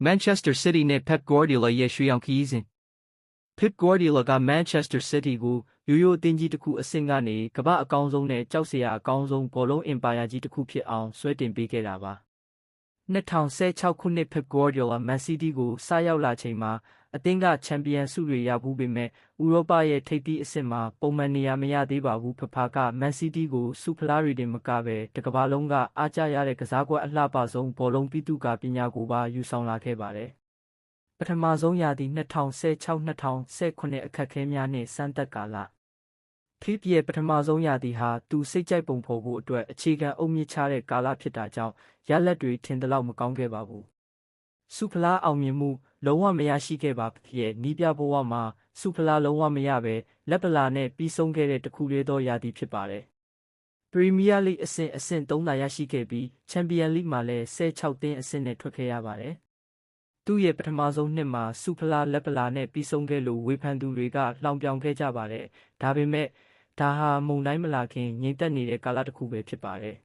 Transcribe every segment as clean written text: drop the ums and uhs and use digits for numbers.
Manchester City နဲ့ Pep Guardiola ရဲ့ရွှေရောင်ခရီးစဉ် Pep Guardiola က Manchester City ကိုရိုးရိုးအသင်းကြီးတစ်ခုအဆင့်ကနေကမ္ဘာအကောင်းဆုံးနဲ့ကြောက်စရာအကောင်းဆုံးဘောလုံးအင်ပါယာကြီးတစ်ခုဖြစ်အောင်ဆွဲတင်ပေးခဲ့တာပါ2016ခုနှစ် Pep Guardiola Man City ကိုစရောက်လာချိန်မှာအသင်းကချန်ပီယံဆုတွေရဘူးပေမဲ့ဥရောပရဲ့ထိပ်သီးအဆင့်မှာပုံမှန်နေရာမရသေးပါဘူးဖဖက Man City ကိုဆုဖလားတွေတင်မကပဲတစ်ကမ္ဘာလုံးကအားကျရတဲ့ကစားကွက်အလှပဆုံးဘောလုံးပိသုကာပညာကိုပါယူဆောင်လာခဲ့ပါတယ်ပထမဆုံးရာသီ2016-2019အခက်အခဲများနှင့်စမ်းသပ်ကာလဖိပရဲ့ပထမဆုံးရာသီဟာသူစိတ်ကြိုက်ပုံဖော်ဖို့အတွက်အခြေခံအုတ်မြစ်ချတဲ့ကာလဖြစ်တာကြောင့်ရလဒ်တွေထင်သလောက်မကောင်းခဲ့ပါဘူးဆုဖလားအောင်မြင်မှုလုံးဝမရရှိခဲ့ပါဖြစ်နီးပြဘဝမှာဆုဖလားလုံးဝမရပဲလက်ပလာနဲ့ပြီးဆုံးခဲ့တဲ့တခုလေးသောရာသီဖြစ်ပါတယ်ပရီးမီးယားလိအဆင့်3သာရရှိခဲ့ပြီးချန်ပီယံလိမှာလည်း16သင်းအဆင့်နဲ့ထွက်ခဲ့ရပါတယ်သူ့ရဲ့ပထမဆုံးနှစ်မှာဆုဖလားလက်ပလာနဲ့ပြီးဆုံးခဲ့လို့ဝေဖန်သူတွေကလှောင်ပြောင်ခဲ့ကြပါတယ်ဒါပေမဲ့ဒါဟာမုန်တိုင်းမလာခင်ငြိမ်သက်နေတဲ့ကာလတစ်ခုပဲဖြစ်ပါတယ်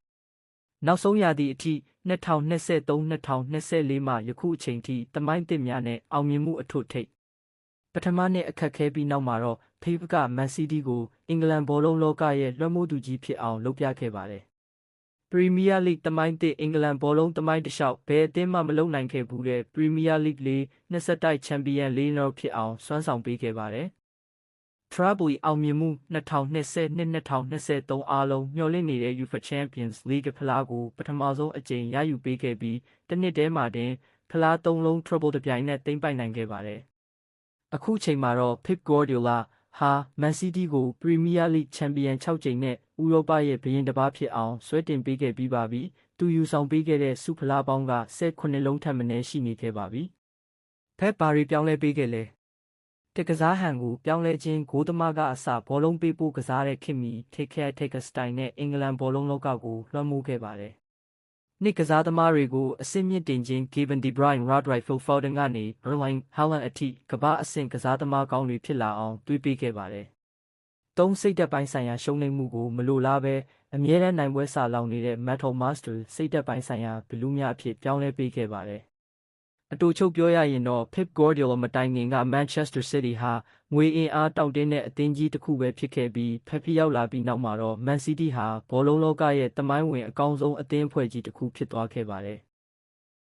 နောက်ဆုံးရာသီအထိ2023-2024မှယခုအချိန်ထိတမိုင်းသစ်များနဲ့အောင်မြင်မှုအထွတ်ထိပ်ပထမနှစ်အခက်ခဲပြီးနောက်မှာတော့ဖေးဖကမန်စီးတီးကိုအင်္ဂလန်ဘောလုံးလောကရဲ့လွှမ်းမိုးသူကြီးဖြစ်အောင်လုပ်ပြခဲ့ပါတယ်ပရီးမီးယားလိတမိုင်းသစ်အင်္ဂလန်ဘောလုံးတမိုင်းတစ်လျှောက်ဘယ်အသင်းမှမလုပ်နိုင်ခဲ့ဘူးတဲ့ပရီးမီးယားလိ20တိုက်ချန်ပီယံ4ဖြစ်အောင်စွမ်းဆောင်ပေးခဲ့ပါတယ်Treble အောင်မြင်မှု2022-2023အားလုံးမျှော်လင့်နေတဲ့ UEFA Champions League ဖလားကိုပထမဆုံးအကြိမ်ရယူပေးခဲ့ပြီးတစ်နှစ်တည်းမှာတင်ဖလား3လုံး Treble တစ်ပြိုင်နက်သိမ်းပိုက်နိုင်ခဲ့ပါတယ်။အခုချိန်မှာတော့ Pep Guardiola ဟာ Man City ကို Premier League ချန်ပီယံ6ကြိမ်နဲ့ဥရောပရဲ့ဘုရင်တစ်ပါးဖြစ်အောင်ဆွဲတင်ပေးခဲ့ပြီးပါပြီ။သူယူဆောင်ပေးခဲ့တဲ့ဆုဖလားပေါင်းက18လုံးထက်မနည်းရှိနေခဲ့ပါပြီ။ Pep ဘာတွေပြောင်းလဲပေးခဲ့လဲတကစားဟန်ကိုပြောင်းလဲခြင်းဂိုးသမားကအစဘောလုံးပေးပို့ကစားတဲ့ခင်မီ Take Careစတိုင်နဲ့အင်္ဂလန်ဘောလုံးလောကကိုလွှမ်းမိုးခဲ့ပါတယ်။နှစ်ကစားသမားတွေကိုအဆင့်မြင့်တင်ခြင်း Kevin De Bruyne, Rodri, Phil Foden ကနေ Erling Haaland အထိကမ္ဘာအဆင့်ကစားသမားကောင်းတွေဖြစ်လာအောင်တွေးပေးခဲ့ပါတယ်။သုံးစိတ်ဓာတ်ပိုင်းဆိုင်ရာရှုံးနိမ့်မှုကိုမလိုလားပဲအမြဲတမ်းနိုင်ပွဲစာလောင်နေတဲ့ Mental Master စိတ်ဓာတ်ပိုင်းဆိုင်ရာဘလူးများအဖြစ်ပြောင်းလဲပေးခဲ့ပါတယ်။အတူချုပ်ပြောရရင်တော့ Pep Guardiola မတိုင်ခင်က Manchester City ဟာငွေအင်အားတောင့်တင်းတဲ့အသင်းကြီးတစ်ခုပဲဖြစ်ခဲ့ပြီး Pep ရောက်လာပြီးနောက်မှာတော့ Man City ဟာဘောလုံးလောကရဲ့သမိုင်းဝင်အကောင်းဆုံးအသင်းအဖွဲ့ကြီးတစ်ခုဖြစ်သွားခဲ့ပါတယ်